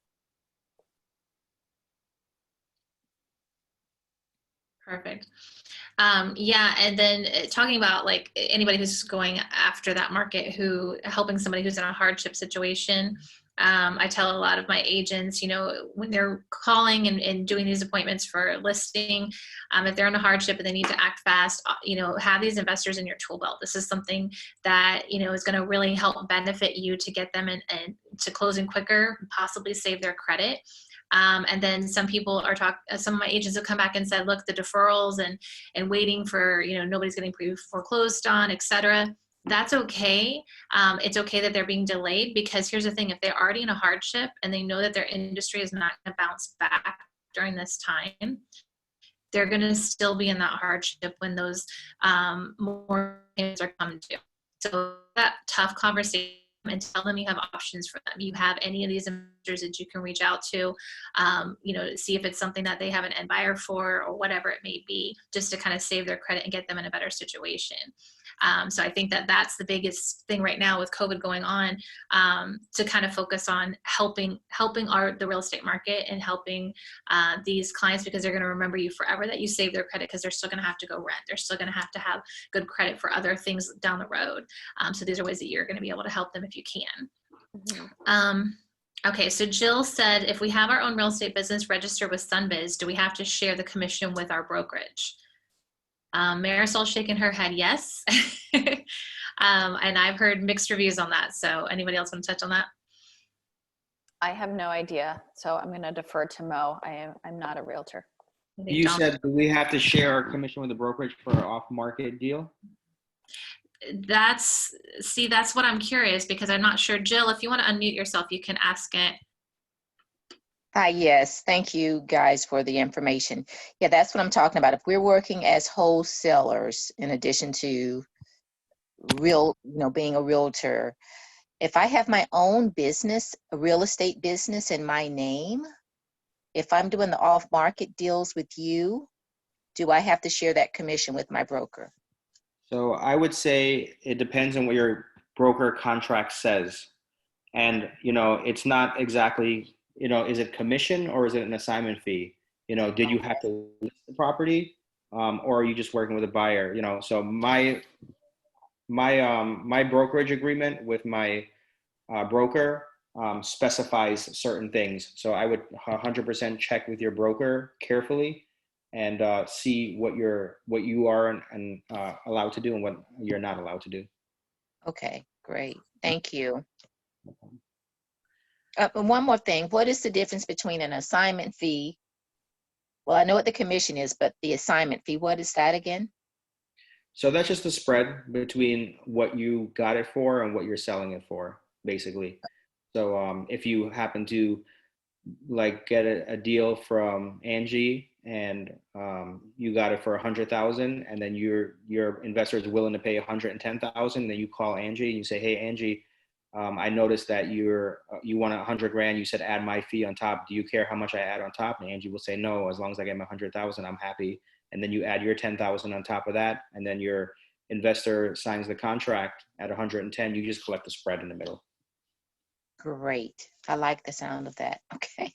Perfect. Yeah, and then talking about like anybody who's going after that market, helping somebody who's in a hardship situation. I tell a lot of my agents, you know, when they're calling and doing these appointments for listing, if they're in a hardship and they need to act fast, you know, have these investors in your tool belt. This is something that, you know, is going to really help benefit you to get them and to closing quicker, possibly save their credit. And then some of my agents have come back and said, look, the deferrals and waiting for, you know, nobody's getting foreclosed on, et cetera. That's okay. It's okay that they're being delayed, because here's the thing: if they're already in a hardship and they know that their industry is not going to bounce back during this time, they're going to still be in that hardship when those more payments are coming due. So that tough conversation, and tell them you have options for them. You have any of these investors that you can reach out to, you know, see if it's something that they have an end buyer for or whatever it may be, just to kind of save their credit and get them in a better situation. So I think that that's the biggest thing right now with COVID going on, to kind of focus on helping the real estate market and helping these clients, because they're going to remember you forever, that you saved their credit, because they're still going to have to go rent. They're still going to have good credit for other things down the road. So these are ways that you're going to be able to help them if you can. Mm-hmm. Okay, so Jill said, if we have our own real estate business registered with Sunbiz, do we have to share the commission with our brokerage? Marisol's shaking her head yes. And I've heard mixed reviews on that. So anybody else want to touch on that? I have no idea. So I'm going to defer to Mo. I'm not a realtor. You said, do we have to share our commission with the brokerage for an off-market deal? That's what I'm curious, because I'm not sure. Jill, if you want to unmute yourself, you can ask it. Hi, yes. Thank you guys for the information. Yeah, that's what I'm talking about. If we're working as wholesalers, in addition to being a realtor, if I have my own business, a real estate business in my name, if I'm doing the off-market deals with you, do I have to share that commission with my broker? So I would say it depends on what your broker contract says. And, you know, it's not exactly, you know, is it commission or is it an assignment fee? You know, did you have to list the property, or are you just working with a buyer? You know, so my brokerage agreement with my broker specifies certain things. So I would 100% check with your broker carefully and see what you are and allowed to do and what you're not allowed to do. Okay, great. Thank you. And one more thing, what is the difference between an assignment fee? Well, I know what the commission is, but the assignment fee, what is that again? So that's just the spread between what you got it for and what you're selling it for, basically. So if you happen to like get a deal from Angie and you got it for 100,000, and then your investor is willing to pay 110,000, then you call Angie and you say, hey Angie, I noticed that you want 100 grand. You said add my fee on top. Do you care how much I add on top? And Angie will say no. As long as I get my 100,000, I'm happy. And then you add your 10,000 on top of that, and then your investor signs the contract at 110. You just collect the spread in the middle. Great. I like the sound of that. Okay.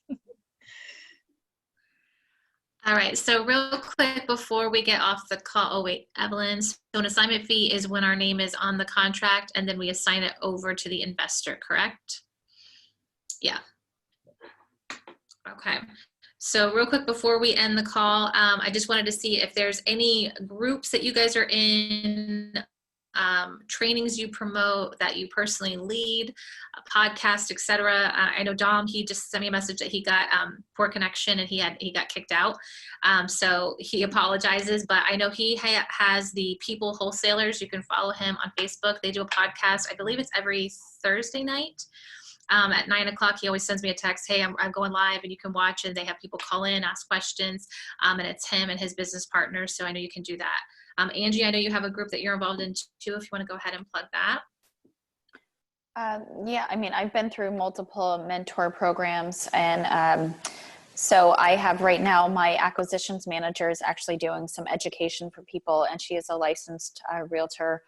All right, so real quick before we get off the call, oh wait, Evelyn, so an assignment fee is when our name is on the contract and then we assign it over to the investor, correct? Yeah. Okay, so real quick before we end the call, I just wanted to see if there's any groups that you guys are in trainings you promote, that you personally lead, a podcast, etc. I know Dom, he just sent me a message that he got poor connection and he got kicked out. So he apologizes, but I know he has the People Wholesalers. You can follow him on Facebook. They do a podcast. I believe it's every Thursday night. At 9 o'clock, he always sends me a text, hey, I'm going live, and you can watch, and they have people call in, ask questions, and it's him and his business partners, so I know you can do that. Angie, I know you have a group that you're involved in too, if you want to go ahead and plug that. Yeah, I mean, I've been through multiple mentor programs, and so I have right now my acquisitions manager is actually doing some education for people, and she is a licensed realtor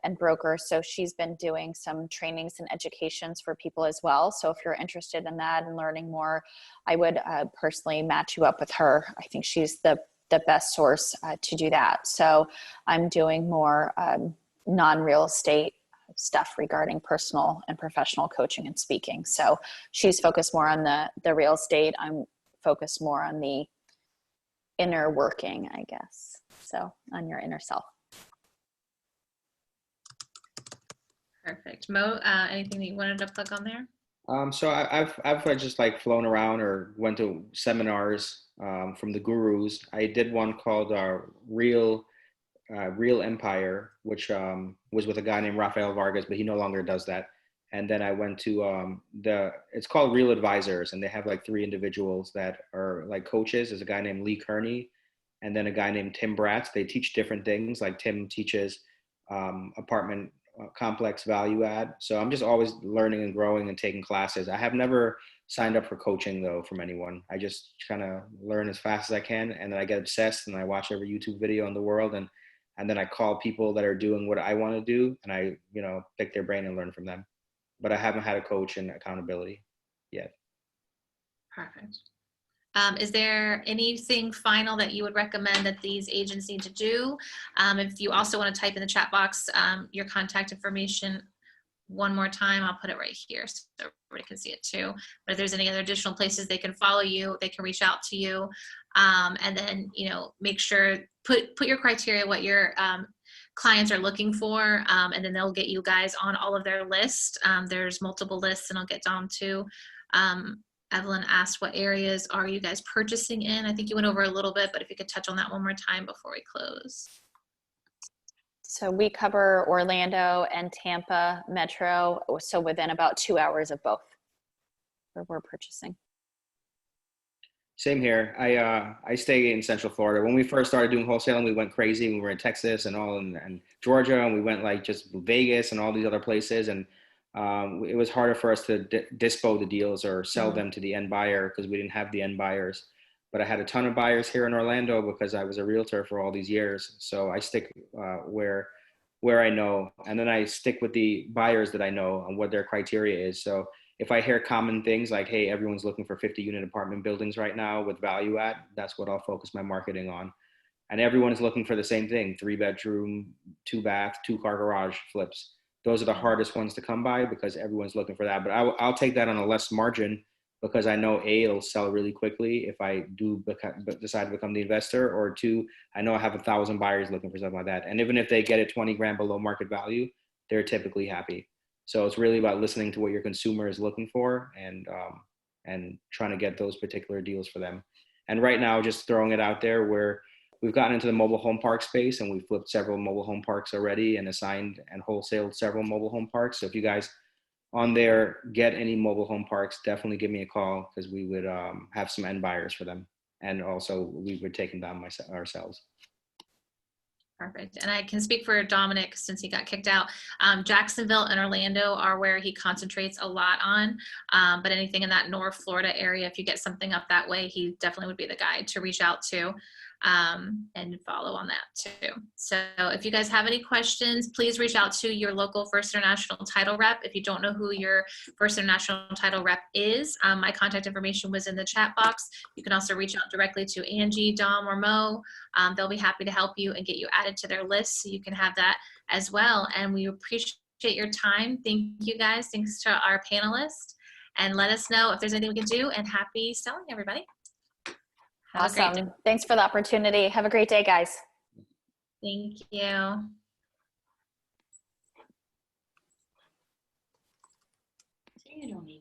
and broker. So she's been doing some trainings and educations for people as well. So if you're interested in that and learning more, I would personally match you up with her. I think she's the best source to do that. So I'm doing more non-real estate stuff regarding personal and professional coaching and speaking. So she's focused more on the real estate. I'm focused more on the inner working, I guess. So on your inner self. Perfect. Mo, anything that you wanted to plug on there? So I've just like flown around or went to seminars from the gurus. I did one called Real Empire, which was with a guy named Rafael Vargas, but he no longer does that. And then I went to it's called Real Advisors, and they have like 3 individuals that are like coaches. There's a guy named Lee Kearney, and then a guy named Tim Bratz. They teach different things. Like Tim teaches apartment complex value add. So I'm just always learning and growing and taking classes. I have never signed up for coaching though from anyone. I just kind of learn as fast as I can, and then I get obsessed and I watch every YouTube video in the world, and then I call people that are doing what I want to do, and I pick their brain and learn from them. But I haven't had a coach and accountability yet. Perfect. Is there anything final that you would recommend that these agents need to do? If you also want to type in the chat box your contact information one more time, I'll put it right here so everybody can see it too. But if there's any other additional places they can follow you, they can reach out to you, and then make sure put your criteria, what your clients are looking for, and then they'll get you guys on all of their lists. There's multiple lists, and I'll get down to. Evelyn asked, what areas are you guys purchasing in? I think you went over a little bit, but if you could touch on that one more time before we close. So we cover Orlando and Tampa Metro, so within about 2 hours of both where we're purchasing. Same here. I stay in Central Florida. When we first started doing wholesaling, we went crazy. We were in Texas and Georgia, and we went like just Vegas and all these other places. And it was harder for us to dispo the deals or sell them to the end buyer because we didn't have the end buyers. But I had a ton of buyers here in Orlando because I was a realtor for all these years. So I stick where I know, and then I stick with the buyers that I know and what their criteria is. So if I hear common things like, hey, everyone's looking for 50-unit apartment buildings right now with value add, that's what I'll focus my marketing on. And everyone is looking for the same thing: 3-bedroom, 2-bath, 2-car garage flips. Those are the hardest ones to come by because everyone's looking for that. But I'll take that on a less margin because I know A, it'll sell really quickly if I do decide to become the investor, or 2, I know I have 1,000 buyers looking for something like that. And even if they get it 20 grand below market value, they're typically happy. So it's really about listening to what your consumer is looking for and trying to get those particular deals for them. And right now, just throwing it out there, we've gotten into the mobile home park space, and we've flipped several mobile home parks already and assigned and wholesaled several mobile home parks. So if you guys on there get any mobile home parks, definitely give me a call because we would have some end buyers for them. And also we would take them down ourselves. Perfect. And I can speak for Dominic since he got kicked out. Jacksonville and Orlando are where he concentrates a lot on. But anything in that North Florida area, if you get something up that way, he definitely would be the guy to reach out to and follow on that too. So if you guys have any questions, please reach out to your local First International Title rep. If you don't know who your First International Title rep is, my contact information was in the chat box. You can also reach out directly to Angie, Dom, or Mo. They'll be happy to help you and get you added to their list so you can have that as well. And we appreciate your time. Thank you guys. Thanks to our panelists. And let us know if there's anything we can do. And happy selling, everybody. Awesome. Thanks for the opportunity. Have a great day, guys. Thank you. you don't need